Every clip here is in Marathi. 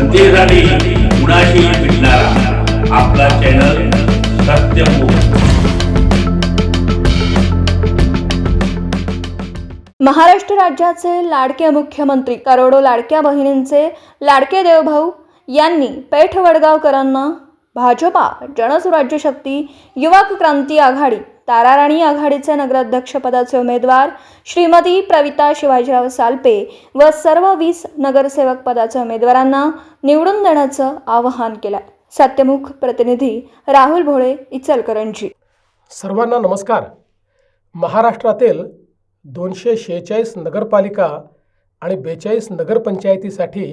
जनतेसाठी कुणाशी भेटणारा आपला चॅनल सत्यमुख। महाराष्ट्र राज्याचे लाडके मुख्यमंत्री करोडो लाडक्या बहिणींचे लाडके देवभाऊ यांनी पेठ वडगावकरांना भाजपा जनसुराज्य शक्ती युवक क्रांती आघाडी ताराराणी आघाडीचे नगराध्यक्षपदाचे उमेदवार श्रीमती प्रविता शिवाजीराव सालपे व सर्व 20 नगरसेवक पदाच्या उमेदवारांना निवडून देण्याचं आवाहन केलं। सत्यमुख प्रतिनिधी राहुल भोळे, इचलकरंजी। सर्वांना नमस्कार। महाराष्ट्रातील 246 नगरपालिका आणि 42 नगरपंचायतीसाठी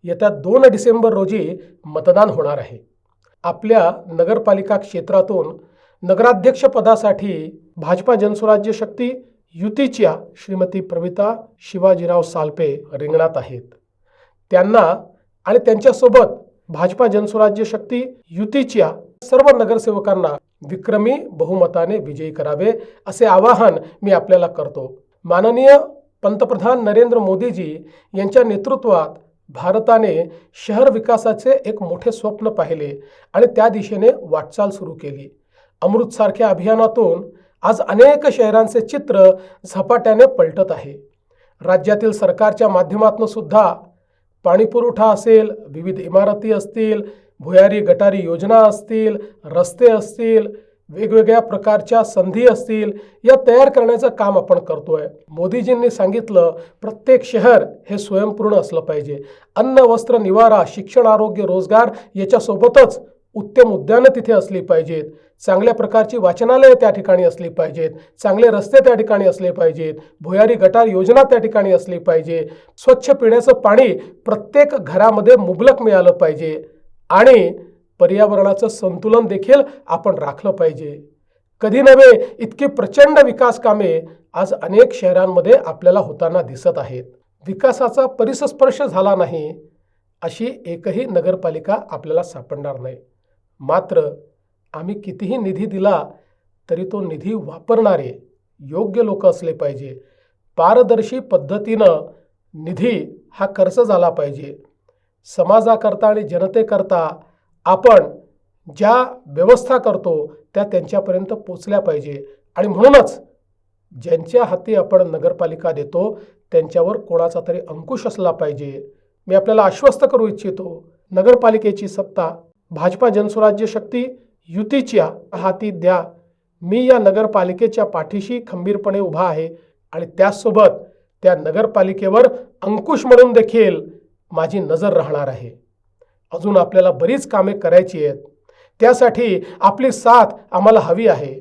येत्या 2 डिसेंबर रोजी मतदान होणार आहे। आपल्या नगरपालिका क्षेत्रातून नगराध्यक्ष पदासाठी भाजपा जनसुराज्य शक्ती युतीच्या श्रीमती प्रविता शिवाजीराव सालपे रिंगणात आहेत। त्यांना आणि त्यांच्यासोबत भाजपा जनसुराज्य शक्ती युतीच्या सर्व नगरसेवकांना विक्रमी बहुमताने विजयी करावे असे आवाहन मी आपल्याला करतो। माननीय पंतप्रधान नरेंद्र मोदीजी यांच्या नेतृत्वात भारताने शहर विकासाचे एक मोठे स्वप्न पाहिले आणि त्या दिशेने वाटचाल सुरू केली। अमृतसारख्या अभियानातून आज अनेक शहरांचे चित्र झपाट्याने पलटत आहे। राज्यातील सरकारच्या माध्यमातून सुद्धा पाणीपुरवठा असेल, विविध इमारती असतील, भुयारी गटारी योजना असतील, रस्ते असतील, वेगवेगळ्या प्रकारच्या संधी असतील, या तयार करण्याचं काम आपण करतोय। मोदीजींनी सांगितलं प्रत्येक शहर हे स्वयंपूर्ण असलं पाहिजे। अन्न, वस्त्र, निवारा, शिक्षण, आरोग्य, रोजगार याच्यासोबतच उत्तम उद्यानं तिथे असली पाहिजेत। चांगल्या प्रकारची वाचनालये त्या ठिकाणी असली पाहिजेत। चांगले रस्ते त्या ठिकाणी असले पाहिजेत। भुयारी गटार योजना त्या ठिकाणी असली पाहिजे। स्वच्छ पिण्याचं पाणी प्रत्येक घरामध्ये मुबलक मिळालं पाहिजे आणि पर्यावरणाचं संतुलन देखील आपण राखलं पाहिजे। कधी नव्हे इतकी प्रचंड विकास कामे आज अनेक शहरांमध्ये आपल्याला होताना दिसत आहेत। विकासाचा परिसस्पर्श झाला नाही अशी एकही नगरपालिका आपल्याला सापडणार नाही। मात्र आम्ही कितीही निधी दिला तरी तो निधी वापरणारे योग्य लोक असले पाहिजे। पारदर्शी पद्धतीनं निधी हा खर्च झाला पाहिजे। समाजाकरता आणि जनतेकरता आपण ज्या व्यवस्था करतो त्या त्यांच्यापर्यंत पोचल्या पाहिजे आणि म्हणूनच ज्यांच्या हाती आपण नगरपालिका देतो त्यांच्यावर कोणाचा तरी अंकुश असला पाहिजे। मी आपल्याला आश्वस्त करू इच्छितो, नगरपालिकेची सत्ता भाजपा जनसुराज्य शक्ती युतीच्या हाती द्या। मी या नगरपालिकेच्या पाठीशी खंबीरपणे उभा आहे आणि त्याचसोबत त्या नगरपालिकेवर अंकुश म्हणून देखील माझी नजर राहणार आहे। अजून आपल्याला बरीच कामे करायची आहेत, त्यासाठी आपली साथ आम्हाला हवी आहे।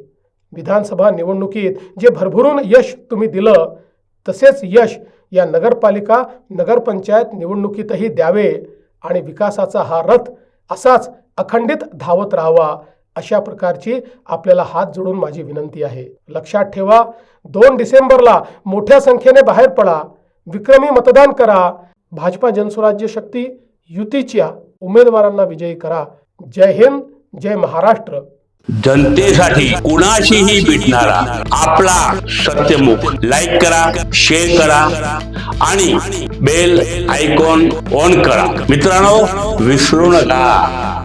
विधानसभा निवडणुकीत जे भरभरून यश तुम्ही दिलं तसेच यश या नगरपालिका नगरपंचायत निवडणुकीतही द्यावे आणि विकासाचा हा रथ असाच अखंडित धावत राहावा अशा प्रकारची आपल्याला हात जोडून माझी विनंती आहे। लक्षात ठेवा, 2 डिसेंबरला मोठ्या संख्येने बाहेर पडा, विक्रमी मतदान करा, भाजपा जनसुराज्य शक्ती युतीच्या उमेदवारांना विजयी करा। जय हिंद, जय महाराष्ट्र। जनतेसाठी कुणाशीही भेटणारा आपला सत्यमुख। लाईक करा, शेअर करा आणि बेल आयकॉन ऑन करा। मित्रांनो, विसरू नका।